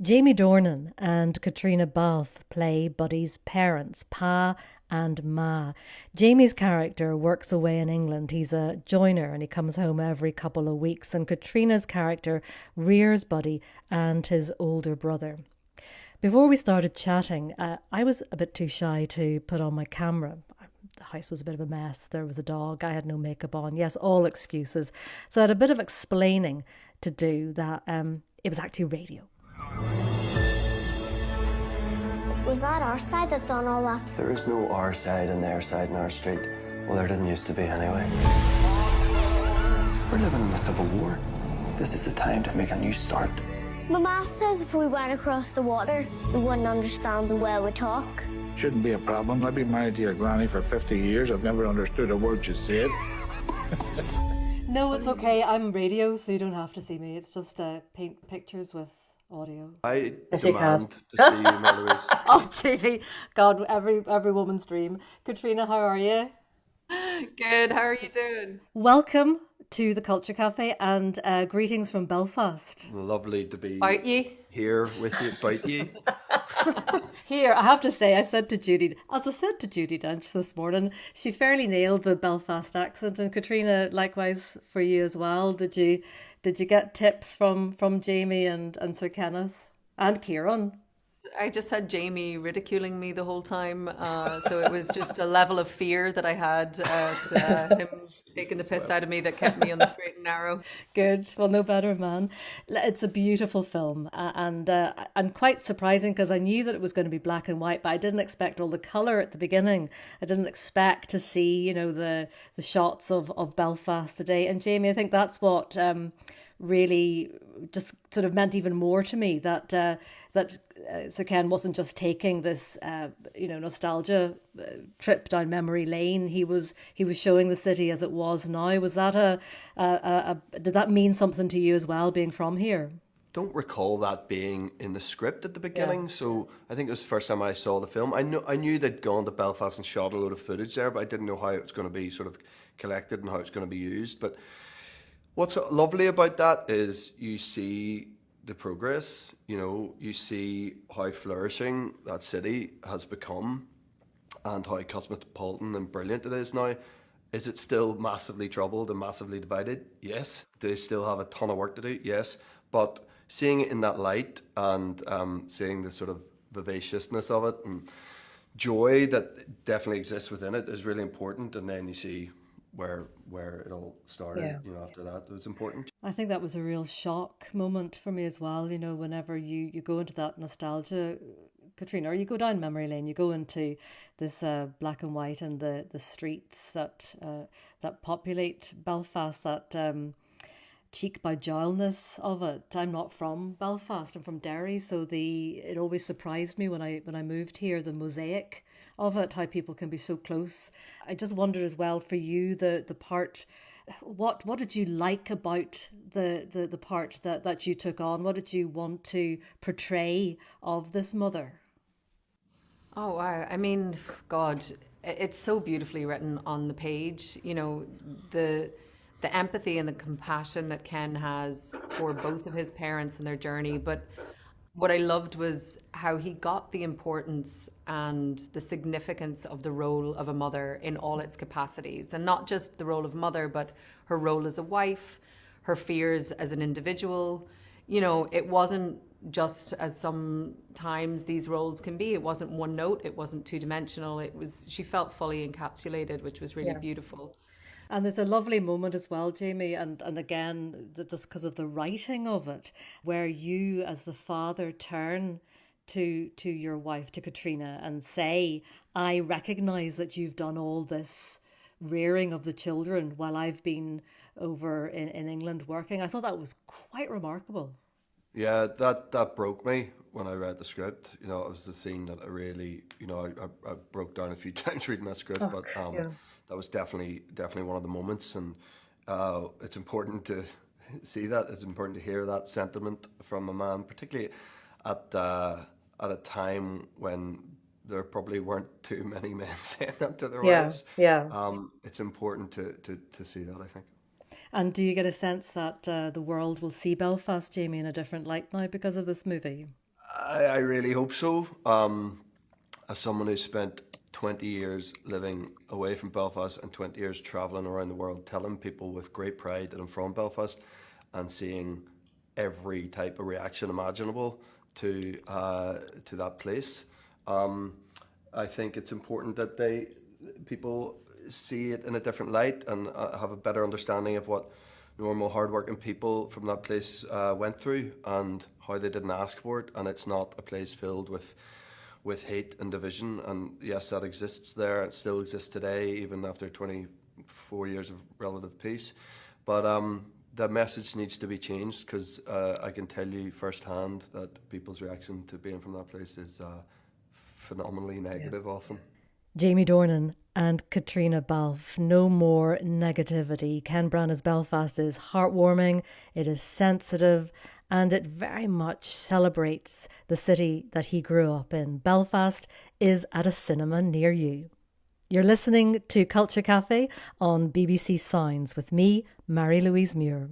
J.Dornan and Caitriona Balfe play Buddy's parents, Pa and Ma. Jamie's character works away in England. He's a joiner and he comes home every couple of weeks. And Caitriona's character rears Buddy and his older brother. Before we started chatting, I was a bit too shy to put on my camera. The house was a bit of a mess. There was a dog. I had no makeup on. Yes, all excuses. So I had a bit of explaining to do that it was actually radio. Was that our side that done all that? There is no our side and their side in our street. Well, there didn't used to be anyway. We're living in a civil war. This is the time to make a new start. My ma says if we went across the water, they wouldn't understand the way we talk. Shouldn't be a problem. I've been married to your granny for 50 years. I've never understood a word you said. No, it's okay. I'm radio, so you don't have to see me. It's just paint pictures with audio. I demand to see you, Marie-Louise. On TV. God, every woman's dream. Caitriona, how are you? Good. How are you doing? Welcome to the Culture Cafe and greetings from Belfast. Lovely to be About you? here with you, about you. Here, I have to say, as I said to Judi Dench this morning, she fairly nailed the Belfast accent, and Caitriona, likewise for you as well. Did you get tips from Jamie and Sir Kenneth and Kieran? I just had Jamie ridiculing me the whole time, so it was just a level of fear that I had at him taking the piss out of me that kept me on the straight and narrow. Good. Well, no better man. It's a beautiful film and quite surprising because I knew that it was going to be black and white, but I didn't expect all the colour at the beginning. I didn't expect to see, the shots of Belfast today. And Jamie, I think that's what really just sort of meant even more to me that Sir Ken wasn't just taking this nostalgia trip down memory lane. He was showing the city as it was now. Was that did that mean something to you as well, being from here? Don't recall that being in the script at the beginning, so I think it was the first time I saw the film. I knew they'd gone to Belfast and shot a load of footage there, but I didn't know how it was going to be sort of collected and how it's going to be used. But what's lovely about that is you see the progress, you see how flourishing that city has become and how cosmopolitan and brilliant it is now. Is it still massively troubled and massively divided? Yes. Do they still have a ton of work to do? Yes. But seeing it in that light and seeing the sort of vivaciousness of it and joy that definitely exists within it is really important. And then you see where it all started, after that. It was important. I think that was a real shock moment for me as well, whenever you go into that nostalgia, Caitriona, or you go down memory lane, you go into this black and white and the streets that populate Belfast, that cheek by jowl-ness of it. I'm not from Belfast, I'm from Derry, so it always surprised me when I moved here, the mosaic of it, how people can be so close. I just wondered as well for you, the part, what did you like about the part that you took on? What did you want to portray of this mother? Oh, wow. I mean, God, it's so beautifully written on the page. The empathy and the compassion that Ken has for both of his parents and their journey. But what I loved was how he got the importance and the significance of the role of a mother in all its capacities. And not just the role of mother, but her role as a wife, her fears as an individual. It wasn't just as sometimes these roles can be. It wasn't one note, it wasn't two-dimensional. She felt fully encapsulated, which was really beautiful. And there's a lovely moment as well, Jamie, and again, just because of the writing of it, where you as the father turn to your wife, to Caitriona, and say, I recognise that you've done all this rearing of the children while I've been over in England working. I thought that was quite remarkable. Yeah, that broke me when I read the script. It was the scene that I really, I broke down a few times reading that script, but that was definitely one of the moments, and it's important to see that. It's important to hear that sentiment from a man, particularly at a time when there probably weren't too many men saying that to their wives. It's important to see that, I think. And do you get a sense that the world will see Belfast, Jamie, in a different light now because of this movie? I really hope so. As someone who spent 20 years living away from Belfast and 20 years travelling around the world, telling people with great pride that I'm from Belfast and seeing every type of reaction imaginable to that place. I think it's important that people see it in a different light and have a better understanding of what normal hardworking people from that place went through and how they didn't ask for it. And it's not a place filled with hate and division. And yes, that exists there. It still exists today, even after 24 years of relative peace. But the message needs to be changed, because I can tell you firsthand that people's reaction to being from that place is phenomenally negative often. J.Dornan and Caitriona Balfe, no more negativity. Ken Branagh's Belfast is heartwarming, it is sensitive, and it very much celebrates the city that he grew up in. Belfast is at a cinema near you. You're listening to Culture Cafe on BBC Sounds with me, Marie-Louise Muir.